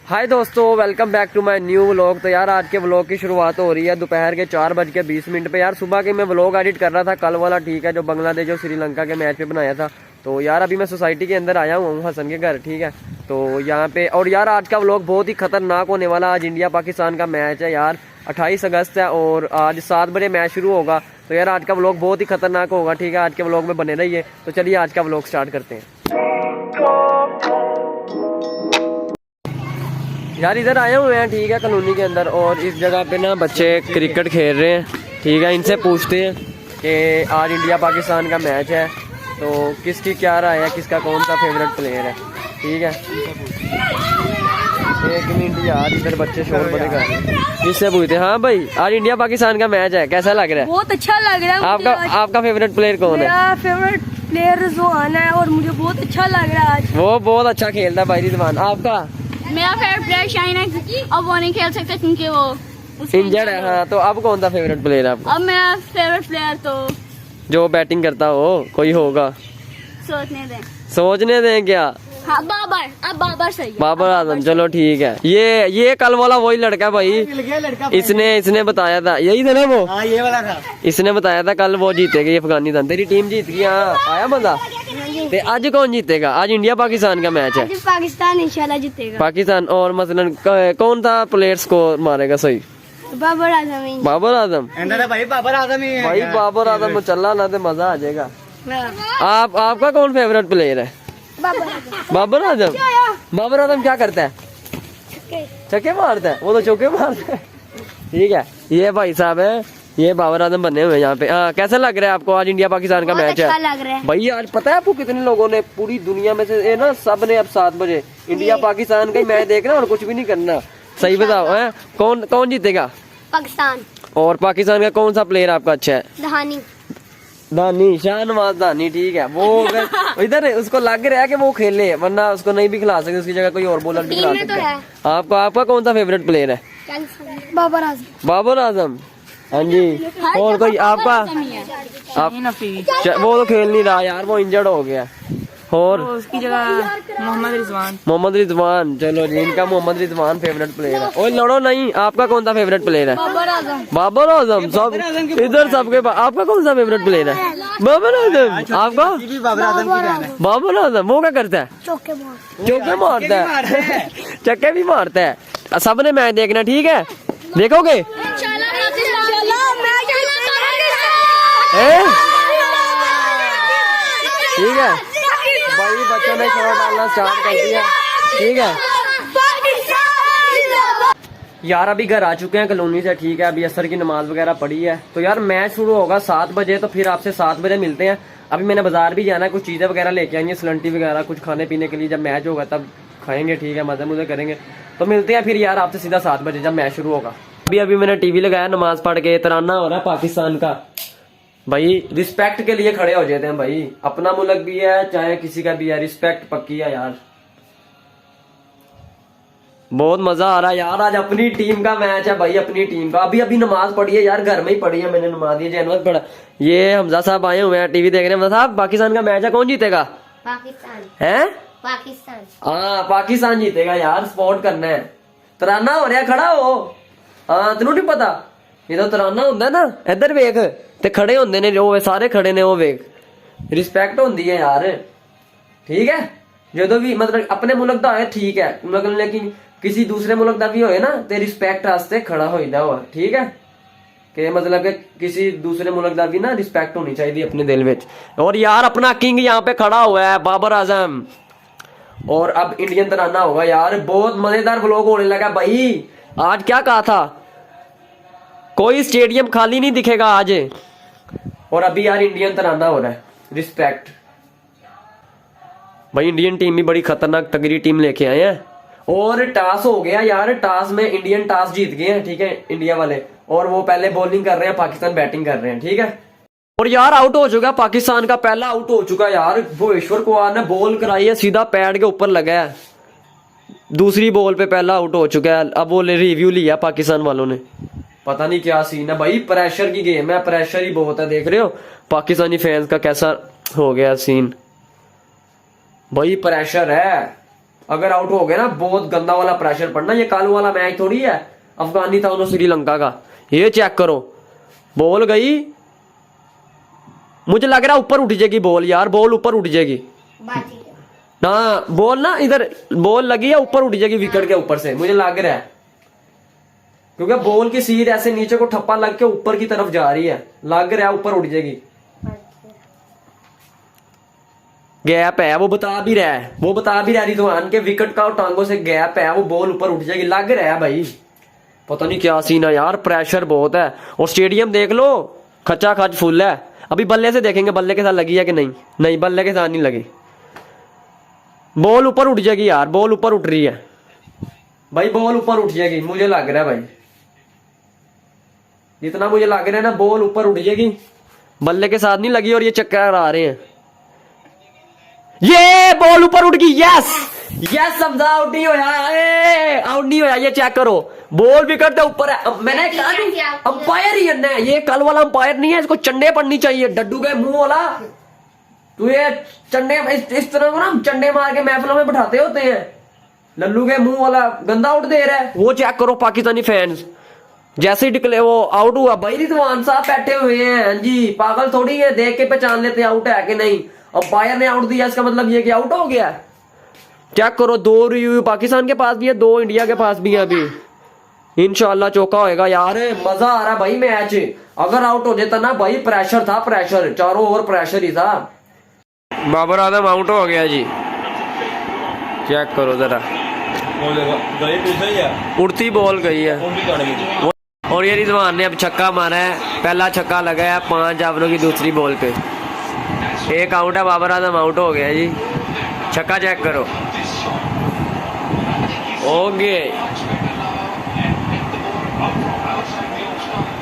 हाय दोस्तों, welcome back to my new vlog. तो यार आज के व्लॉग की शुरुआत हो रही है दोपहर के 4:20 पे। यार सुबह के मैं व्लॉग एडिट कर रहा था, कल वाला ठीक है, जो बांग्लादेश और श्रीलंका के मैच पे बनाया था। तो यार अभी मैं सोसाइटी के अंदर आया हूँ हसन के घर, ठीक है। तो यहाँ पे और यार आज का व्लॉग बहुत ही खतरनाक होने वाला। आज इंडिया पाकिस्तान का मैच है यार, 28 अगस्त है और आज 7 बजे मैच शुरू होगा। तो यार आज का व्लॉग बहुत ही खतरनाक होगा, ठीक है। आज के व्लॉग में बने रहिए। तो चलिए आज का व्लॉग स्टार्ट करते हैं। यार इधर आए हुए हैं, ठीक है, कॉलोनी के अंदर, और इस जगह पे ना बच्चे क्रिकेट खेल रहे हैं, ठीक है। इनसे पूछते हैं कि आज इंडिया पाकिस्तान का मैच है तो किसकी क्या राय है, किसका कौन सा फेवरेट प्लेयर है, ठीक है। एक मिनट यार, इधर बच्चे शोर बड़े कर रहे हैं। इससे पूछते हैं, हाँ भाई आज इंडिया पाकिस्तान का मैच है, कैसा लग रहा है? बहुत अच्छा लग रहा है। आपका फेवरेट प्लेयर कौन है? मेरा फेवरेट प्लेयर रिजवान है और मुझे बहुत अच्छा लग रहा है आज। वो बहुत अच्छा खेलता है भाई रिजवान। आपका? मेरा फेवरेट प्लेयर शाइन है, अब वो नहीं खेल सकता क्योंकि वो इंजर्ड है। हाँ, तो अब कौन सा फेवरेट प्लेयर है आपका? अब मेरा फेवरेट प्लेयर तो जो बैटिंग करता हो कोई होगा? सोचने दें क्या? हाँ बाबर, अब बाबर सही है। बाबर आजम, चलो ठीक है। ये कल वाला वही लड़का है भाई, इसने बताया था, यही था ना वो? हाँ, ये वाला था। इसने बताया था कल वो जीतेगी अफगानिस्तान, तेरी टीम जीत गई। हाँ, आया मजा। ते आज कौन जीतेगा? आज इंडिया पाकिस्तान का मैच है। पाकिस्तान इंशाल्लाह जीतेगा। पाकिस्तान और मसलन कौन सा प्लेयर स्कोर मारेगा सही? बाबर आजम। बाबर आजम भाई बाबर आजम ही है। भाई बाबर आजम चला ना तो मजा आ जाएगा। आपका कौन फेवरेट प्लेयर है? बाबर आजम। बाबर आजम क्या करता है? छक्के मारता है, वो तो चौके मारता है, ठीक है। ये भाई साहब है, ये बाबर आजम बने हुए यहाँ पे। हाँ, कैसा लग रहा है आपको आज इंडिया पाकिस्तान का मैच अच्छा है? लग रहा है भाई आज पता है आपको कितने लोगों ने पूरी दुनिया में से ना, सब ने अब 7 बजे इंडिया पाकिस्तान का ही मैच देखना और कुछ भी नहीं करना। सही बताओ है, कौन जीतेगा? पाकिस्तान। और पाकिस्तान का कौन सा प्लेयर आपका अच्छा है? दानी, शाहनवाज दानी, ठीक है। वो इधर उसको लग रहा है कि वो खेले, वरना उसको नहीं भी खिला सकते, उसकी जगह कोई और बॉलर भी खिला सकते हैं। आपका कौन सा फेवरेट प्लेयर है? बाबर आजम। बाबर आजम, हाँ जी। और कोई आपका? वो तो खेल नहीं रहा यार, वो इंजर्ड हो गया। और उसकी जगह मोहम्मद रिजवान, चलो जी, इनका मोहम्मद रिजवान फेवरेट प्लेयर है। ओए लड़ो नहीं, आपका कौन सा फेवरेट प्लेयर है? बाबर आजम। सब इधर सबके आपका कौन सा फेवरेट प्लेयर है? बाबर आजम। आपका? बाबर आजम की बहन है। बाबर आजम। वो क्या करता है? चौके मारता है, चक्के भी मारता है। सबने मैच देखना, ठीक है, देखोगे? ठीक है भाई, बच्चों ने शॉट डालना स्टार्ट कर दिया, ठीक है। यार अभी घर आ चुके हैं कॉलोनी से, ठीक है। अभी असर की नमाज वगैरह पढ़ी है। तो यार मैच शुरू होगा 7 बजे, तो फिर आपसे 7 बजे मिलते हैं। अभी मैंने बाजार भी जाना है, कुछ चीजें वगैरह लेके आएंगे, सलंटी वगैरह कुछ खाने पीने के लिए। जब मैच होगा तब खाएंगे, ठीक है, मजे मुझे करेंगे। तो मिलते हैं फिर यार आपसे सीधा 7 बजे जब मैच शुरू होगा। अभी मैंने टीवी लगाया, नमाज पढ़ के तराना हो रहा है पाकिस्तान का। भाई रिस्पेक्ट के लिए खड़े हो जाते हैं भाई, अपना मुल्क भी है चाहे किसी का भी है, रिस्पेक्ट पक्की है यार। बहुत मजा आ रहा है यार, आज अपनी टीम का मैच है भाई, अपनी टीम का। अभी नमाज पढ़ी है यार, घर में ही पढ़ी है मैंने नमाज, ये जैनवत पढ़ा। ये हमजा साहब आए हुए हैं टीवी देख रहे हैं। हमजा साहब, पाकिस्तान का मैच है, कौन जीतेगा? पाकिस्तान है? पाकिस्तान। हाँ पाकिस्तान जीतेगा यार, सपोर्ट करना है। तराना हो रहा, खड़ा हो। हाँ तेनू नहीं पता, ये तो तराना होंदा ना, इधर वेख ते खड़े होंदे ने, जो सारे खड़े ने, वो वेख, रिस्पेक्ट होंदी है यार, ठीक है। जो भी मतलब अपने मुल्क दा होए ठीक है, मतलब लेकिन किसी दूसरे मुल्क दा भी होए ना ते रिस्पेक्ट वास्ते खड़ा होइदा हो, ठीक है। कि मतलब कि किसी दूसरे मुल्क दा भी ना रिस्पेक्ट होनी चाहिए अपने दिल विच। और यार अपना किंग यहाँ पे खड़ा हुआ है, बाबर आजम। और अब इंडियन तराना होगा यार, बहुत मजेदार व्लॉग होने लगा भाई। आज क्या कहा था, कोई स्टेडियम खाली नहीं दिखेगा आज। और अभी यार इंडियन तराना हो रहा है, रिस्पेक्ट भाई। इंडियन टीम भी बड़ी खतरनाक तगड़ी टीम लेके आए हैं। और टॉस हो गया यार, टॉस में इंडियन टॉस जीत गए हैं, ठीक है, इंडिया वाले। और वो पहले बॉलिंग कर रहे हैं, पाकिस्तान बैटिंग कर रहे हैं, ठीक है। और यार आउट हो चुका पाकिस्तान का, पहला आउट हो चुका यार। भुवनेश्वर कुमार ने बॉल कराई है, सीधा पैड के ऊपर लगा है। दूसरी बॉल पे पहला आउट हो चुका है। अब वो रिव्यू लिया पाकिस्तान वालों ने, पता नहीं क्या सीन है भाई। प्रेशर की गेम है, प्रेशर ही बहुत है, देख रहे हो पाकिस्तानी फैंस का कैसा हो गया सीन भाई, प्रेशर है। अगर आउट हो गए ना बहुत गंदा वाला प्रेशर पड़ना। ये कल वाला मैच थोड़ी है अफगानिस्तान और श्रीलंका का। ये चेक करो बॉल गई, मुझे लग रहा है ऊपर उठ जाएगी बॉल यार, बॉल ऊपर उठ जाएगी ना, बॉल ना इधर बॉल लगी है ऊपर उठ जाएगी विकेट के ऊपर से, मुझे लग रहा है, क्योंकि बॉल की सीध ऐसे नीचे को ठप्पा लग के ऊपर की तरफ जा रही है, लग रहा है ऊपर उठ जाएगी। गैप है, वो बता भी रहा है, वो बता भी रहा है रिजवान के विकेट का और टांगों से गैप है, वो बॉल ऊपर उठ जाएगी, लग रहा है भाई। पता नहीं क्या सीन है यार, प्रेशर बहुत है। और स्टेडियम देख लो खचा खच फुल है। अभी बल्ले से देखेंगे बल्ले के साथ लगी है कि नहीं, नहीं बल्ले के साथ नहीं लगी, बॉल ऊपर उठ जाएगी यार, बॉल ऊपर उठ रही है भाई, बॉल ऊपर उठ जाएगी मुझे लग रहा है भाई, जितना मुझे लग रहा है ना बॉल ऊपर उठ जाएगी, बल्ले के साथ नहीं लगी और ये चक्कर आ रहे हैं। ये बॉल ऊपर उठ गई, यस यस, अब आउट नहीं होया, आउट नहीं होया, ये चेक करो बॉल विकेट के ऊपर है। मैंने कहा नहीं अंपायर ही है, ये कल वाला अंपायर नहीं है, इसको चंडे पड़नी चाहिए, डड्डू के मुंह वाला। तू ये चंडे इस तरह को ना चंडे मार के महफिलों में बैठाते होते हैं, लल्लू के मुंह वाला गंदा आउट दे रहा है। वो चेक करो पाकिस्तानी फैंस, जैसे ही डिक्लेयर वो आउट हुआ भाई रिजवान साहब बैठे हुए हैं जी, पागल थोड़ी है, देख के पहचान लेते आउट है कि नहीं। अब बायर ने आउट दिया इसका मतलब ये कि आउट हो गया। चेक करो 2 रिव्यू पाकिस्तान के पास भी है, 2 इंडिया के पास भी है। अभी इंशाल्लाह चौका होएगा यार, मजा आ रहा है भाई मैच। अगर आउट हो जाता ना भाई, प्रेशर था, प्रेशर चारों ओवर प्रेशर ही था। बाबर आजम आउट हो गया जी, चेक करो जरा, उड़ती बॉल गई है। और ये रिजवान ने अब छक्का मारा है, पहला छक्का लगा है 5 ओवरों की दूसरी बॉल पे, एक आउट है, बाबर आजम आउट हो गया जी। छक्का चेक करो, ओके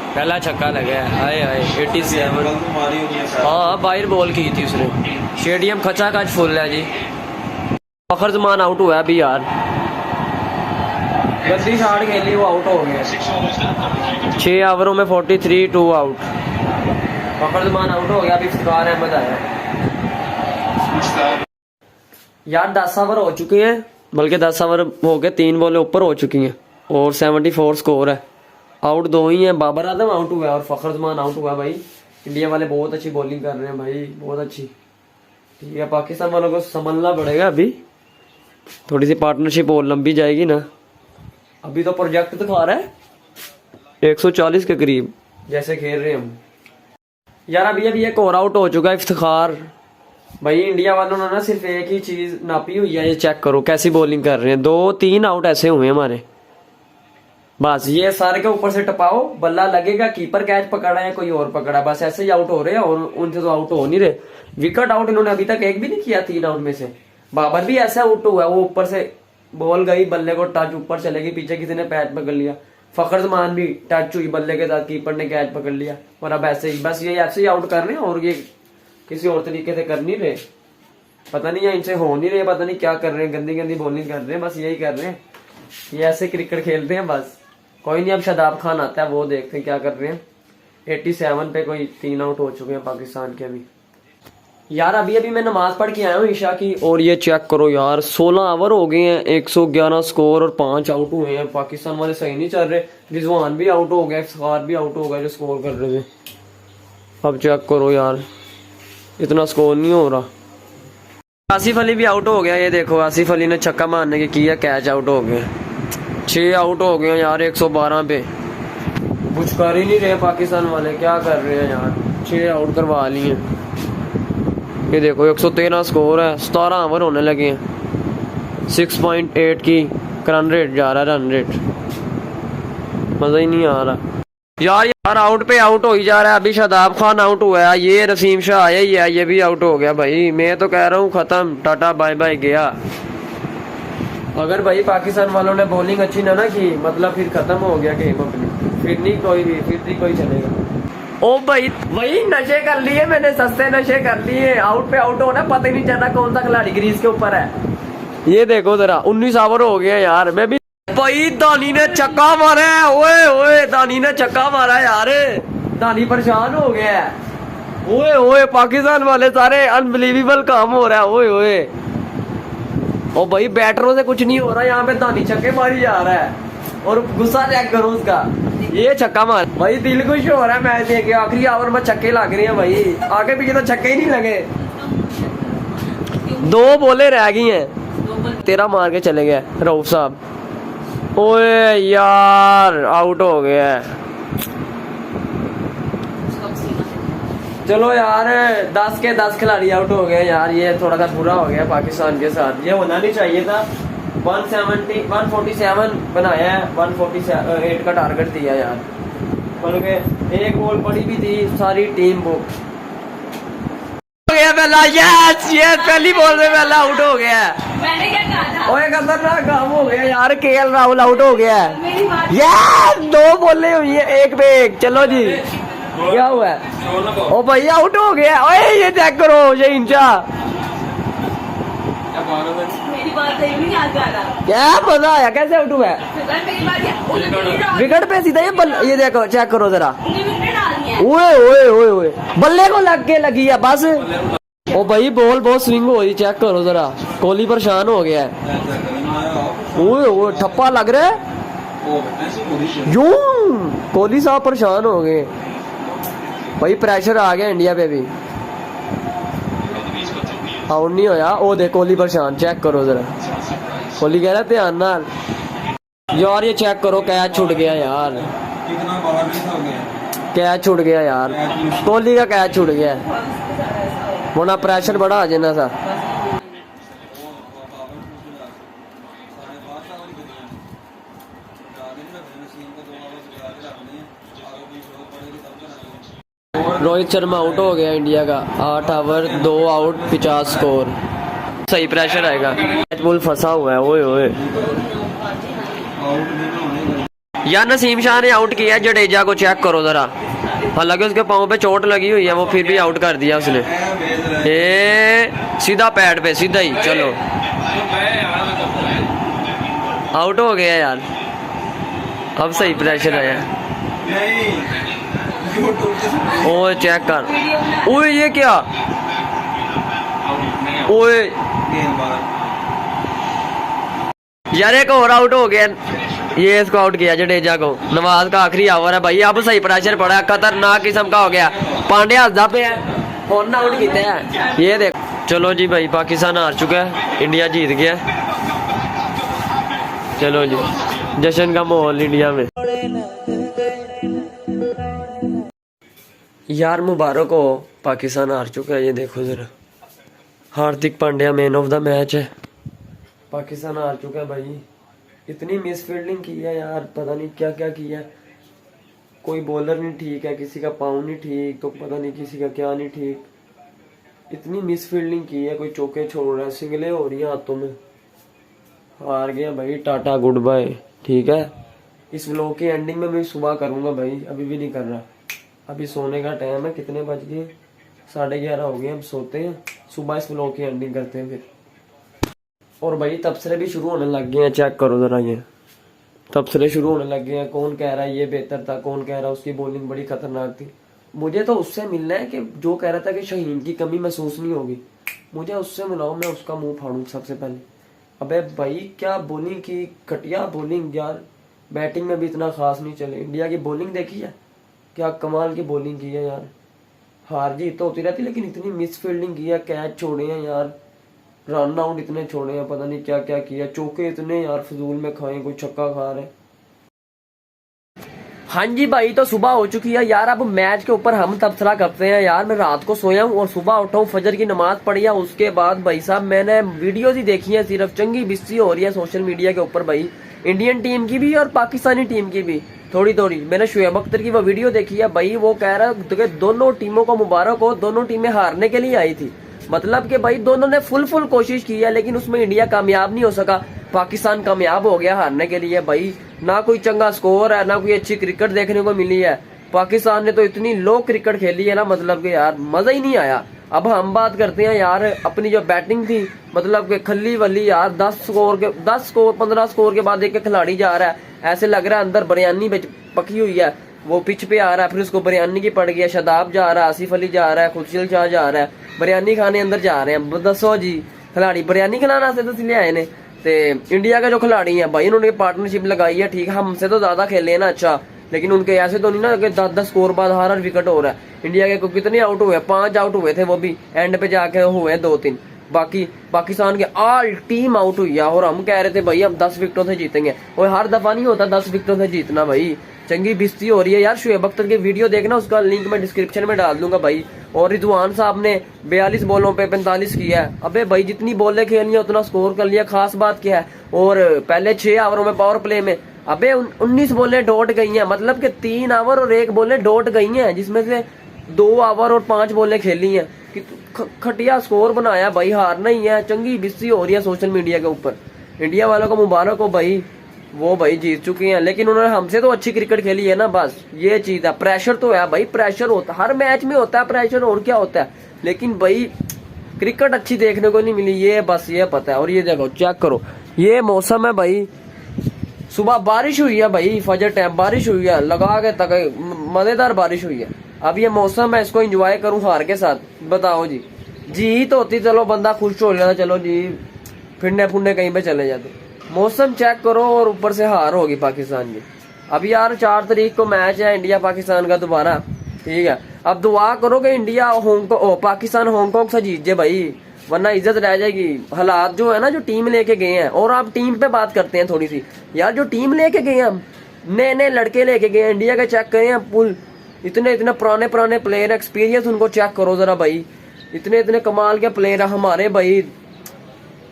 पहला छक्का लगा है, हाय हाय 87। हाँ बाहर बॉल की थी उसने, स्टेडियम खचा खच फुल है जी। फखर जमान आउट हुआ है अभी यार, गंदी शॉट खेली, वो आउट हो गया 6 ओवरों में 43, 2 आउट। फखर जमान आउट हो गया, अभी इफ्तिखार अहमद आया यार। 10 ओवर हो चुके हैं, बल्कि 10 ओवर हो गए, 3 बॉलें ऊपर हो चुकी हैं और 74 स्कोर है। आउट 2 ही है, बाबर आजम आउट हुआ है और फखर जमान आउट हुआ भाई। इंडिया वाले बहुत अच्छी बॉलिंग कर रहे हैं भाई, बहुत अच्छी। ठीक है, पाकिस्तान वालों को संभलना पड़ेगा, अभी थोड़ी सी पार्टनरशिप और लंबी जाएगी ना। अभी तो प्रोजेक्ट दिखा रहा है 140 के करीब जैसे खेल रहे हैं हम यार। अभी एक और आउट हो चुका है, इफ्तिखार भाई। इंडिया वालों ने ना सिर्फ एक ही चीज नापी हुई है, ये चेक करो कैसी बॉलिंग कर रहे हैं। 2-3 आउट ऐसे हुए हमारे, बस ये सर के ऊपर से टपाओ, बल्ला लगेगा, कीपर कैच पकड़ा है, कोई और पकड़ा, बस ऐसे ही आउट हो रहे हैं। और उनसे तो आउट हो नहीं रहे, विकेट आउट इन्होंने अभी तक एक भी नहीं किया 3 आउट में से। बाबर भी ऐसा आउट हुआ, वो ऊपर से बॉल गई, बल्ले को टच ऊपर चलेगी, पीछे किसी ने पैच पकड़ लिया। फखर जमान भी टच हुई बल्ले के साथ, कीपर ने कैच पकड़ लिया। और अब ऐसे ही बस ये ऐसे ही आउट कर रहे हैं, और ये किसी और तरीके से कर नहीं रहे, पता नहीं है इनसे हो नहीं रहे, पता नहीं क्या कर रहे हैं, गंदी गंदी बॉलिंग कर रहे हैं, बस यही कर रहे हैं, ये ऐसे क्रिकेट खेलते हैं बस। कोई नहीं, अब शादाब खान आता है, वो देखते हैं क्या कर रहे हैं। 87 पे कोई 3 आउट हो चुके हैं पाकिस्तान के अभी यार। अभी मैं नमाज पढ़ के आया हूँ ईशा की, और ये चेक करो यार 16 ओवर हो गए हैं, 111 स्कोर और 5 आउट हुए हैं। पाकिस्तान वाले सही नहीं चल रहे, रिजवान भी आउट हो गया, इफ्तिखार भी आउट हो गया जो स्कोर कर रहे थे। अब चेक करो यार, इतना स्कोर नहीं हो रहा। आसिफ अली भी आउट हो गया, ये देखो आसिफ अली ने छक्का मारने के किया, कैच आउट हो गया। 6 आउट हो गए यार 112 पे, कुछ कर ही नहीं रहे पाकिस्तान वाले, क्या कर रहे हैं यार, 6 आउट करवा लिए। ये देखो 113 स्कोर है, 17 ओवर होने लगे हैं, 6.8 की रन रेट जा रहा है, रन रेट मजा ही नहीं आ रहा यार आउट पे आउट हो ही जा रहा है। अभी शादाब खान आउट हुआ है, ये रसीम शाह आया ही है, ये भी आउट हो गया भाई। मैं तो कह रहा हूँ खत्म, टाटा बाय बाय गया। अगर भाई पाकिस्तान वालों ने बॉलिंग अच्छी ना की, मतलब फिर खत्म हो गया गेम अपनी, फिर नहीं कोई चलेगा। ओ भाई वही नशे कर लिए मैंने, सस्ते नशे कर लिए, आउट पे आउट होना पता ही नहीं चला कौन सा खिलाड़ी ग्रीज के ऊपर है। ये देखो जरा 19 ओवर हो गए यार। मैं भी भाई दानी ने छक्का मारा है, ओए ओए दानी ने छक्का मारा है यार, दानी परेशान हो गया है। ओए ओए पाकिस्तान वाले सारे अनबिलीवेबल काम हो रहा है, ओए ओए ओ भाई बैटरों से कुछ नहीं हो रहा, यहाँ पे दानी छक्के मारी जा रहा है और गुस्सा चेक करो उसका, ये छक्का मार भाई, दिल खुश हो रहा है मैच देख के। आखिरी ओवर में छक्के लग रहे हैं भाई, आगे पीछे तो छक्के ही नहीं लगे। 2 बॉलें रह गई हैं, 13 मार के चले गए रऊफ साहब। ओए यार आउट हो गया है। चलो यार 10 के 10 खिलाड़ी आउट हो गए यार, ये थोड़ा सा बुरा हो गया पाकिस्तान के साथ, ये होना नहीं चाहिए था। 147 बनाया है, 148 का टारगेट दिया यार, बल्कि एक गोल पड़ी भी थी, सारी टीम बुक हो गया पहला। यस ये पहली बॉल में पहला आउट हो गया। मैंने क्या कहा था? ओए खतरनाक काम हो गया यार, केएल राहुल आउट हो गया है यार। 2 बॉलें हुई है, 1 पे 1। चलो जी क्या हुआ है? ओ भाई आउट हो गया। ओए ये चेक करो, ये इंचा मेरी बात सही नहीं याद कर रहा। क्या मजा आया, कैसे आउट हुआ है? मेरी बात क्या? विकेट पे सीधा ये देखो, चेक करो जरा। विकेट डालनी है। ओए ओए ओए ओए, बल्ले को लग के लगी है बस। ओ भाई बॉल बहुत स्विंग हो रही, चेक करो जरा। कोहली परेशान हो गया है। ओए ओए ठप्पा लग रहा है यूं, कोहली साहब परेशान हो गए भाई, प्रेशर आ गया इंडिया पे भी। आउट नहीं होया, ओ देख कोहली परेशान, चेक करो जरा। कोहली कह रहा ध्यान नाल यार, ये चेक करो कैच छूट गया यार, कैच छूट गया यार, कोहली का कैच छूट गया। होना प्रेशर बड़ा आ जाना था। रोहित शर्मा आउट हो गया इंडिया का, 8 ओवर 2 आउट 50 स्कोर। सही प्रेशर आएगा, बॉल फंसा हुआ है। ओए ओए यार नसीम शाह ने आउट किया जडेजा को, चेक करो जरा। हालांकि उसके पाँव पे चोट लगी हुई है, वो फिर भी आउट कर दिया उसने। सीधा पैड पे सीधा ही, चलो आउट हो गया यार। अब सही प्रेशर आया। ओए चेक कर, ओए ये क्या, ओए यार एक और आउट हो गया। ये इसको आउट किया जडेजा को। नवाज का आखिरी ओवर है भाई, अब सही प्रेशर पड़ा है, खतरनाक किस्म का हो गया। पांड्या हदा पे है, फोन आउट किया है ये देख। चलो जी भाई पाकिस्तान हार चुका है, इंडिया जीत गया। चलो जी जश्न का माहौल इंडिया में। यार मुबारक हो, पाकिस्तान हार चुका है, ये देखो जरा। Hardik Pandya man of the match है। पाकिस्तान हार चुका है भाई, इतनी मिस फील्डिंग की है यार, पता नहीं क्या क्या किया। कोई बॉलर नहीं ठीक है, किसी का पाँव नहीं ठीक, तो पता नहीं किसी का क्या नहीं ठीक। इतनी मिस फील्डिंग की है, कोई चौके छोड़ रहा है, सिंगलें हो रही है हाथों में। हार गया भाई, टाटा गुड बाय। ठीक है, इस व्लॉग की एंडिंग में मैं सुबह करूंगा भाई, अभी भी नहीं कर रहा। अभी सोने का टाइम है, कितने बज गए? 11:30 हो गए, हम सोते हैं, सुबह इस व्लॉग की एंडिंग करते हैं फिर। और भाई तबसरे भी शुरू होने लग गए हैं, चेक करो जरा। ये तबसरे शुरू होने लग गए हैं, कौन कह रहा है ये बेहतर था, कौन कह रहा है उसकी बॉलिंग बड़ी खतरनाक थी। मुझे तो उससे मिलना है कि जो कह रहा था कि शाहीन की कमी महसूस नहीं होगी, मुझे उससे मिलाओ, मैं उसका मुंह फाड़ू सबसे पहले। अबे भाई क्या बॉलिंग की, घटिया बॉलिंग यार। बैटिंग में भी इतना खास नहीं चले। इंडिया की बॉलिंग देखी है, क्या कमाल की बॉलिंग की है यार। हार जीत तो होती रहती, लेकिन इतनी मिस फील्डिंग की है, कैच छोड़े हैं यार, रन आउट इतने छोड़े हैं, पता नहीं क्या क्या किया, चौके इतने यार फजूल में खाए, कोई छक्का खा रहे। हाँ जी भाई, तो सुबह हो चुकी है यार। अब मैच के ऊपर हम तबसरा करते हैं यार। मैं रात को सोया हूँ और सुबह उठा हूँ, फजर की नमाज पढ़ी है। उसके बाद भाई साहब मैंने वीडियोज ही देखी है, सिर्फ चंगी बिस्ती हो रही है सोशल मीडिया के ऊपर भाई, इंडियन टीम की भी और पाकिस्तानी टीम की भी थोड़ी थोड़ी। मैंने शुएब अख्तर की वो वीडियो देखी है भाई, वो कह रहा है कि दोनों टीमों को मुबारक हो, दोनों टीमें हारने के लिए आई थी। मतलब कि भाई दोनों ने फुल कोशिश की है, लेकिन उसमें इंडिया कामयाब नहीं हो सका, पाकिस्तान कामयाब हो गया हारने के लिए। भाई ना कोई चंगा स्कोर है, ना कोई अच्छी क्रिकेट देखने को मिली है। पाकिस्तान ने तो इतनी लो क्रिकेट खेली है ना, मतलब कि यार मजा ही नहीं आया। अब हम बात करते हैं यार अपनी जो बैटिंग थी, मतलब कि खली वली यार, 10 स्कोर 15 स्कोर के बाद एक खिलाड़ी जा रहा है, ऐसे लग रहा है अंदर बिरयानी पकी हुई है, वो पिच पे आ रहा है, फिर उसको बिरयानी की पड़ गई है। शादाब जा रहा है, आसिफ अली जा रहा है, खुर्शीद शाह जा रहा है, बिरयानी खाने अंदर जा रहे हैं। दसो जी खिलाड़ी बिरयानी खिलाना से तो इसलिए आए ने। ते इंडिया के जो खिलाड़ी हैं भाई उन्होंने पार्टनरशिप लगाई है, ठीक है हमसे तो ज्यादा खेले हैं ना, अच्छा लेकिन उनके ऐसे तो नहीं ना कि 10-10 स्कोर बाद हर विकेट हो रहा है। इंडिया के कितने आउट हुए, 5 आउट हुए थे, वो भी एंड पे जाके हुए 2-3। बाकी पाकिस्तान के ऑल टीम आउट हुई है और हम कह रहे थे भाई हम 10 विकेटों से जीतेंगे, और हर दफा नहीं होता 10 विकेटों से जीतना भाई, चंगी बिस्ती हो रही है यार। शुएब अख्तर की वीडियो देखना, उसका लिंक मैं डिस्क्रिप्शन में डाल दूंगा भाई। और रिजवान साहब ने 42 बॉलों पे 45 किया है। अबे भाई जितनी बॉलें खेलनी है उतना स्कोर कर लिया, खास बात क्या है। और पहले 6 ओवरों में पावर प्ले में अबे 19 बॉलें डॉट गई हैं, मतलब कि 3 ओवर और 1 बॉलें डॉट गई हैं, जिसमें से 2 ओवर और 5 बॉलें खेली हैं। खटिया स्कोर बनाया भाई, हारना ही है। चंगी बिस्ती हो रही है सोशल मीडिया के ऊपर। इंडिया वालों को मुबारक हो भाई, वो भाई जीत चुके हैं, लेकिन उन्होंने हमसे तो अच्छी क्रिकेट खेली है ना, बस ये चीज है। प्रेशर तो है भाई, प्रेशर होता हर मैच में होता है प्रेशर, और क्या होता है, लेकिन भाई क्रिकेट अच्छी देखने को नहीं मिली, ये बस ये पता है। और ये देखो चेक करो, ये मौसम है भाई, सुबह बारिश हुई है भाई, फजर टाइम बारिश हुई है, लगा के तक मजेदार बारिश हुई है। अब ये मौसम है, इसको एंजॉय करूं हार के साथ, बताओ जी। जीत होती चलो बंदा खुश हो जाता, चलो जी फिरने फुरने कहीं पे चले जाते। मौसम चेक करो और ऊपर से हार होगी पाकिस्तान की। अब यार 4 तारीख को मैच है इंडिया पाकिस्तान का दोबारा, ठीक है। अब दुआ करो कि इंडिया पाकिस्तान हांगकांग से जीत जाए भाई, वरना इज्जत रह जाएगी। हालात जो है ना, जो टीम लेके गए हैं, और आप टीम पे बात करते हैं थोड़ी सी यार, जो टीम लेके गए हैं, नए नए लड़के लेके गए हैं इंडिया के, चेक करें हैं पुल, इतने इतने पुराने पुराने प्लेयर, एक्सपीरियंस उनको चेक करो जरा भाई, इतने इतने कमाल के प्लेयर हमारे भाई।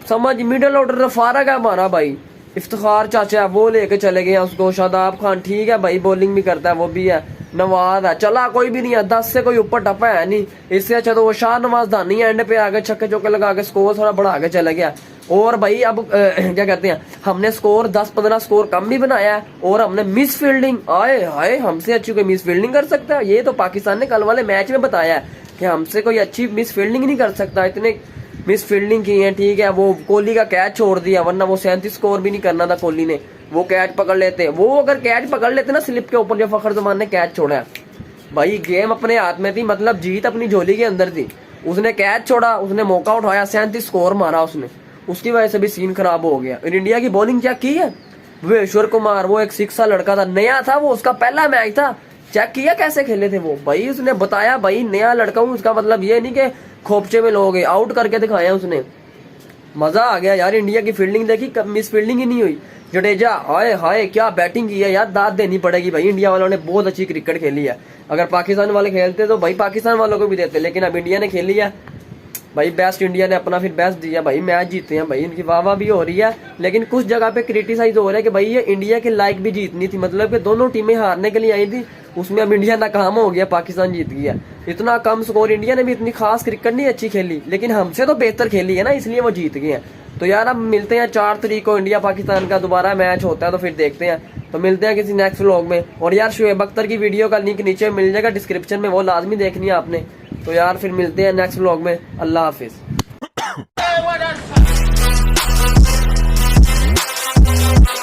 समझ मिडिल ऑर्डर फारग है हमारा भाई, इफ्तिखार चाचा है वो लेके चले गए हैं उसको, शादाब खान ठीक है भाई बॉलिंग भी करता है वो भी है, नवाज है, चला कोई भी नहीं है, 10 से कोई ऊपर टप्पा है नहीं। इससे अच्छा तो वो शाहनवाज धानी एंड पे आगे छक्के चौके लगा के स्कोर थोड़ा बढ़ा के चला गया। और भाई अब क्या कहते हैं, हमने स्कोर 10-15 स्कोर कम भी बनाया है, और हमने मिस फील्डिंग, आए हाय हमसे अच्छी कोई मिस फील्डिंग कर सकता है? ये तो पाकिस्तान ने कल वाले मैच में बताया है कि हमसे कोई अच्छी मिस फील्डिंग नहीं कर सकता। इतने मिस फील्डिंग की है, ठीक है। वो कोहली का कैच छोड़ दिया, वरना वो 37 स्कोर भी नहीं करना था कोहली ने, वो कैच पकड़ लेते। वो अगर कैच पकड़ लेते ना स्लिप के ऊपर, जो फखर जमान ने कैच छोड़ा है भाई, गेम अपने हाथ में थी, मतलब जीत अपनी झोली के अंदर थी। उसने कैच छोड़ा, उसने मौका उठाया, 37 स्कोर मारा उसने, उसकी वजह से भी सीन खराब हो गया। और इंडिया की बॉलिंग चेक की है, भुवनेश्वर कुमार वो एक 6 लड़का था, नया था वो, उसका पहला मैच था, चेक किया कैसे खेले थे वो भाई। उसने बताया भाई नया लड़का हूँ, उसका मतलब ये नहीं कि खोपचे में लोगे, आउट करके दिखाया उसने। मजा आ गया यार, इंडिया की फील्डिंग देखी, मिस फील्डिंग ही नहीं हुई। जडेजा हाय हाय क्या बैटिंग की है यार, दाद देनी पड़ेगी भाई, इंडिया वालों ने बहुत अच्छी क्रिकेट खेली है। अगर पाकिस्तान वाले खेलते तो भाई पाकिस्तान वालों को भी देते, लेकिन अब इंडिया ने खेली है भाई, बेस्ट इंडिया ने अपना फिर बेस्ट दिया भाई, मैच जीते हैं भाई, इनकी वाह वाह भी हो रही है। लेकिन कुछ जगह पे क्रिटिसाइज हो रहा है कि भाई ये इंडिया के लायक भी जीतनी थी, मतलब कि दोनों टीमें हारने के लिए आई थी, उसमें अब इंडिया नाकाम हो गया, पाकिस्तान जीत गया। इतना कम स्कोर, इंडिया ने भी इतनी खास क्रिकेट नहीं अच्छी खेली, लेकिन हमसे तो बेहतर खेली है ना, इसलिए वो जीत गए हैं। तो यार अब मिलते हैं 4 तारीख को, इंडिया पाकिस्तान का दोबारा मैच होता है, तो फिर देखते हैं। तो मिलते हैं किसी नेक्स्ट व्लॉग में। और यार शुएब अख्तर की वीडियो का लिंक नीचे मिल जाएगा डिस्क्रिप्शन में, वो लाजमी देखनी है आपने। तो यार फिर मिलते हैं नेक्स्ट व्लॉग में, अल्लाह हाफिज।